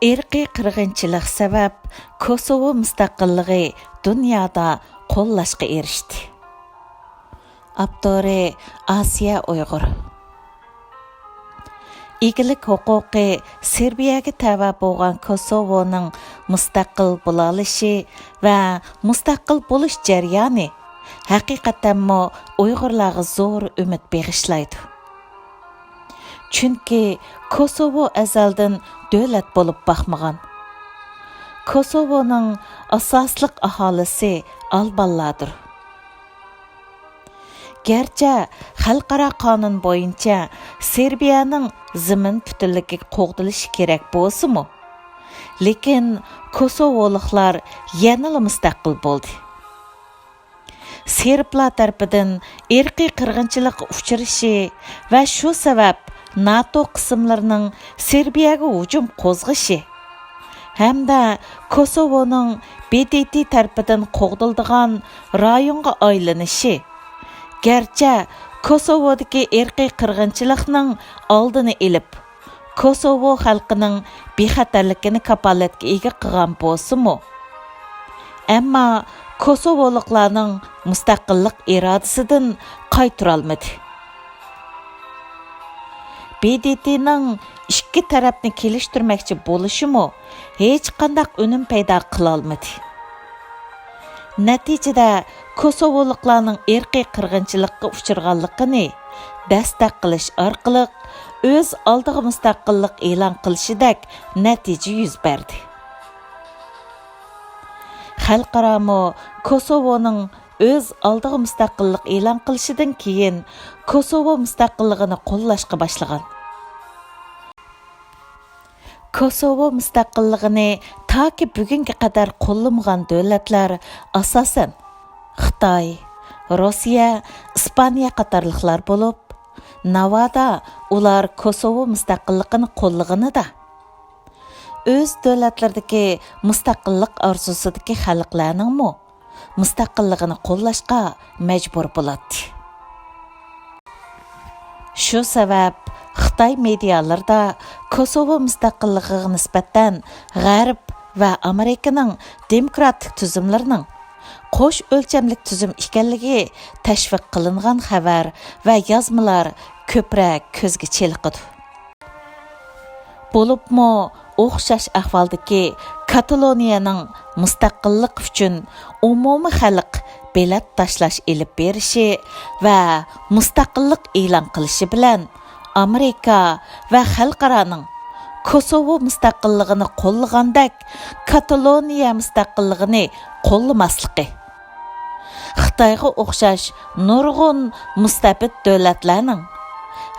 İrqiy qirghinchiliq sabab Kosovo mustaqillig'i dunyoda qo'llashga erishdi. Aptori Asiye Uyghur. İg'ilik huquqi Serbiyaga tava bo'lgan Kosovoning mustaqil bo'lalishi va mustaqil bo'lish jarayoni haqiqatanmi Uyg'urlarga zo'r umid bag'ishlaydi. Chunki Kosovo azaldan davlat bo'lib baxmagan. Kosovoning asosliq aholisi albanlardir. Gerçi xalqaro qonun bo'yicha Serbiyaning zimin butunligi qo'g'dilishi kerak bo'lsa-mu, lekin Kosovoliklar yanada mustaqil bo'ldi. Serblar tarafidan irqiy qirg'inchilik uchrashi va shu sabab NATO qismlarining Serbiyaga hujum qo'zg'ishi hamda Kosovoning BDT tarafidan qo'g'dildigan rayonga aylanishi Gerçi Kosovodagi irqiy qirg'inchilikning oldini olib, Kosovo xalqining bexatarligini kapolatga ega qilgan bo'lsa-mu, ammo Kosovoliklarning mustaqillik irodasidan qaytara olmadi. BDTning ikki tarafni kelishtirmoqchi bo'lishi-mu hech qanday unum paydo qila olmadi. Natijada Kosovoliklarning irqiy qirg'inchilikqa uchraganligini dastak qilish orqali o'z oldiga mustaqillik e'lon qilishidek natija yuz berdi. Xalqaro Kosovoning o'z oldiga mustaqillik e'lon qilishidan keyin Kosovo mustaqilligini qo'llashga boshlagan. Kosovo mustaqilligini toki bugunga qadar qo'llamagan davlatlar asosan Xitoy, Rossiya, Ispaniya qatorliqlar bo'lib, navada ular Kosovo mustaqilligini qo'llaganida o'z davlatlaridagi mustaqillik orzusidagi xalqlarning mustaqilligini qo'llashga majbur bo'ladi. Shu sabab Xitoy medialarida Kosovo mustaqilligiga nisbatan G'arb va Amerikaning demokratik tuzumlarining qo'sh o'lchamlik tuzum ekanligi tashviq qilingan xabar va yozmalar ko'proq ko'zga cheliqadi. Bo'libmi o'xshash ahvoldagi Kataloniyaning mustaqillik uchun umumiy xalq belat tashlash elib berishi va mustaqillik e'lon qilishi bilan Amerika va xalqaraning Kosovo mustaqilligini qo'llagandek Kataloniya mustaqilligini qo'llamasligi. Xitoyga o'xshash nurg'un mustabid davlatlarning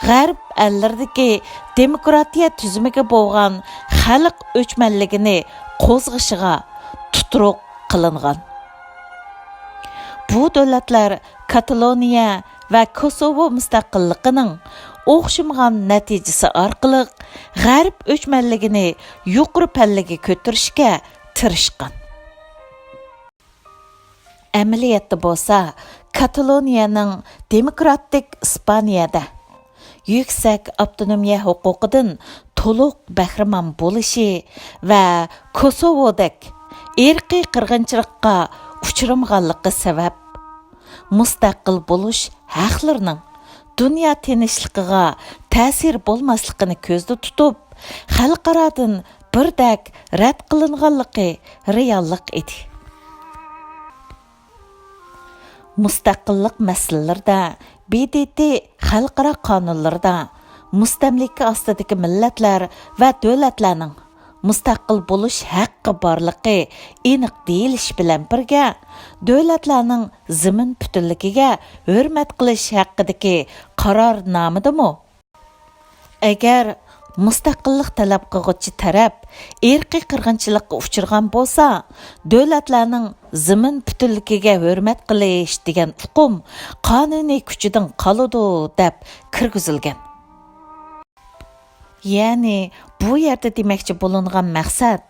G'arb ellardagi demokratiya tuzumiga bo'lgan xalq o'chmanligini qo'zg'ishiga tutruq qilingan. Bu davlatlar Kataloniya va Kosovo mustaqilligining o'xshamagan natijasi orqali G'arb o'chmanligini yuqori pallaga ko'tarishga tirishgan. Amaliyotda bo'lsa, Kataloniyaning demokratik Ispaniyada yuksak avtonomiya huquqidan to'liq bahramand bo'lishi va Kosovodek irqiy qirg'inchilikqa uchramaganligi sabab mustaqil bo'lish haqlarining dunyo tinchligiga ta'sir bo'lmasligini ko'zda tutib, xalqarodan birdak rad qilinganligi reallik edi. Mustaqillik masalalarida BDT xalqaro qonunlarida mustamlika ostidagi millatlar va davlatlarning mustaqil bo'lish haqqi borligi aniq deyilish bilan birga davlatlarning zimin butunligiga hurmat qilish haqidagi qaror nomidami? Agar mustaqillik talab qiluvchi taraf irqiy qirg'inchilikqa uchragan bo'lsa, davlatlarning zimin butunligiga hurmat qilish degan hukm qonuniy kuchidan qoladi deb kirgizilgan. Ya'ni bu yerda demoqchi bo'lingan maqsad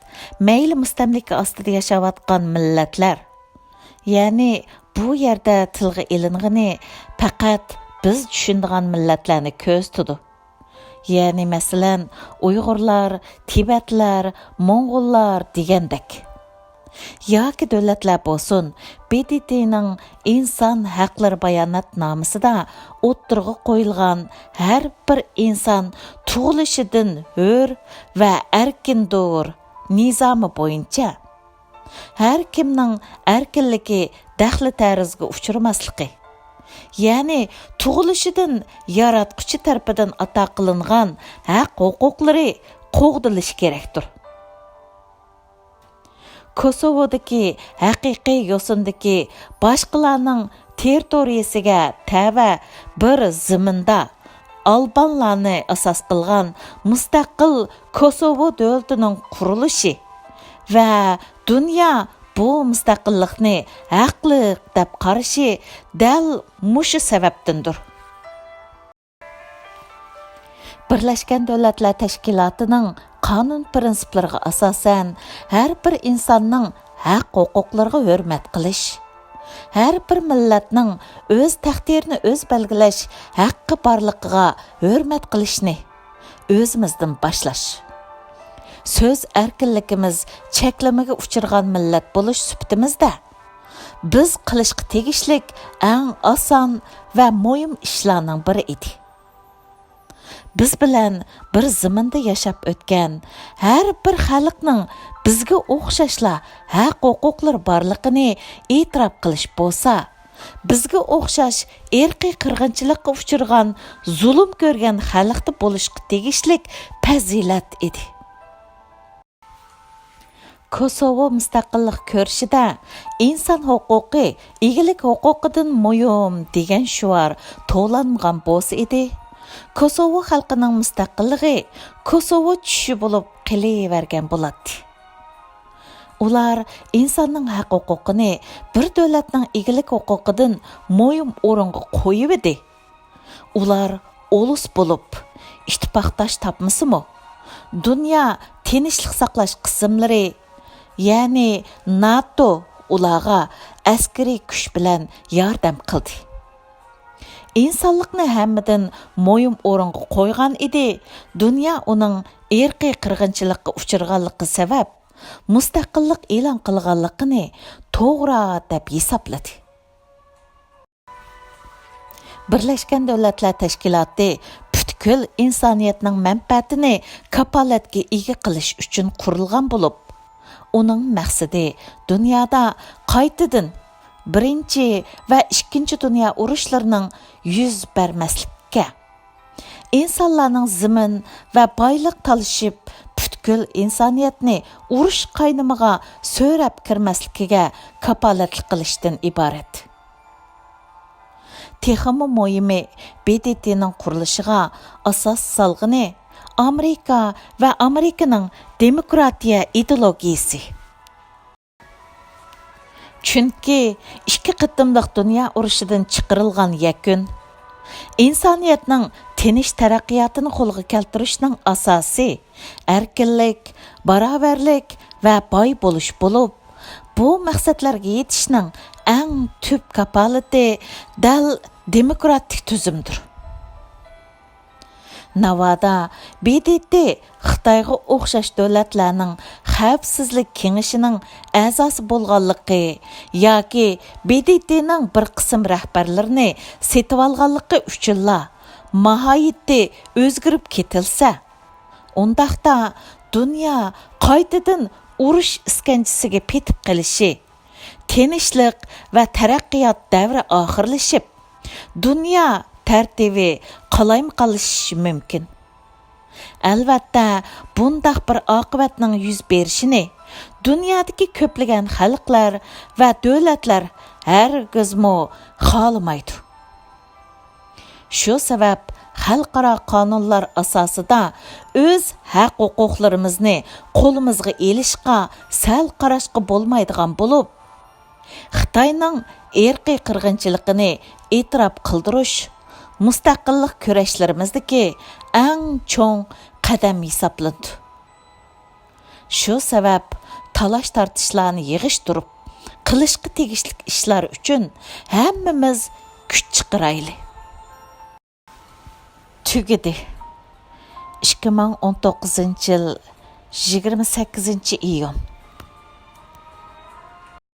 mayli mustamlika ostida yashayotgan millatlar, ya'ni bu yerda tilga ilingani faqat biz tushunadigan millatlarni ko'z tutdi. Yani məsələn, Uyğurlar, Tibetlər, Monğollar degəndək. Yoki dövlətlər bolsun, BDT'nin insan haqları bayonotnomasida o'ttirg'i qo'yilgan har bir inson tug'ilishidan hur va erkindir nizomi bo'yicha har kimning erkinligi daxli tarzga uchirmasligi, ya'ni tug'ilishidan yaratquchi tarafidan ato qilingan haq-huquqlari qo'g'dilishi kerakdir. Kosovodagi haqiqiy yo'sindagi boshqalarning territoriyasiga tava bir ziminda albanlarni asos qilgan mustaqil Kosovo davlatining qurilishi va dunyo bu mustaqillikni haqliq deb qarashi dal mushu sababdandir. Birlashgan Davlatlar Tashkilotining qonun prinsiplariga asosan har bir insonning haq-huquqlariga hurmat qilish, har bir millatning o'z taqdirini o'z belgilash haqqi borligiga hurmat qilishni o'zimizdan boshlash. Söz erkinligimiz cheklamaga uchirgan millat bo'lish supatimizda biz qilishga tegishlik eng oson va muhim ishlarning biri edi. Biz bilan bir zaminda yashab o'tgan har bir xalqning bizga o'xshashla haq-huquqlar borligini e'tirof qilish bo'lsa, bizga o'xshash irqiy qirg'inchilikqa uchirgan, zulm ko'rgan xalqda bo'lishga tegishlik fazilat edi. Kosovo mustaqillik ko'rishida inson huquqi egilik huquqidan muhim degan shuar to'langan bo'lsa edi. Kosovo xalqining mustaqilligi Kosovo tushi bo'lib qilivergan bo'ladi. Ular insonning haq-huquqini bir davlatning egilik huquqidan muhim o'ringa qo'yib edi. Ular ulus bo'lib ittifoqdosh topmasimi? Dunyo tinchlik saqlash qismlari, ya'ni NATO ularga askariy kuch bilan yordam qildi. İnsanlıqni hammadan muhim o'ringa qo'ygan edi. Dunyo uning irqiy qirg'inchilikqa uchirganligi sabab mustaqillik e'lon qilganligini to'g'ri deb hisobladi. Birlashgan Davlatlar Tashkiloti butkul insoniyatning manfaatini kapolatga ega qilish uchun qurilgan bo'lib, uning maqsadi dunyoda qaytadan birinchi va ikkinchi dunyo urushlarining yuz bermaslikka, insonlarning zimin va boylik talishib butkul insoniyatni urush qaynimiga so'rab kirmasligiga kapolatlik qilishdan iborat. Texmi muhimi BDTning qurilishiga asos solg'ini Amerika va Amerikaning demokratiya ideologiyasi. Chunki ikki qitimliq dunyo urushidan chiqarilgan yakun insoniyatning tinch taraqqiyotini qo'lga keltirishning asosi erkinlik, barobarlik va boy bo'lish bo'lib, bu maqsadlarga yetishning eng tub kapolati dal demokratik tuzumdir. Navada BDT Xitoyga o'xshash davlatlarning xavfsizlik kengashining a'zosi bo'lganligi yoki BDTning bir qism rahbarlarini setib olganligi uchunla nihoyatda o'zgarib ketilsa, undaqda dunyo qaytadan urush iskanchisiga petib qilishi, tinchlik va taraqqiyot davri oxirlashib, dunyo tartibi qalaymaqalishishi mumkin. Albatta, bundaq bir oqibatning yuz berishini dunyodagi ko'plagan xalqlar va davlatlar hargizmo xohlamaydi. Shu sabab xalqaro qonunlar asosida o'z haq-huquqlarimizni qo'limizga elishga sal qarashga bo'lmaydigan bo'lib, Xitoyning irqiy qirg'inchiligini e'tirof qildirish mustaqillik kurashlarimizdagi eng cho'ng qadam hisoblandi. Shu sabab talash tortishlarni yig'ishtirib, qilishga tegishli ishlar uchun hammamiz kuch chiqaraylik. Tugidi. 2019 yil 28 iyun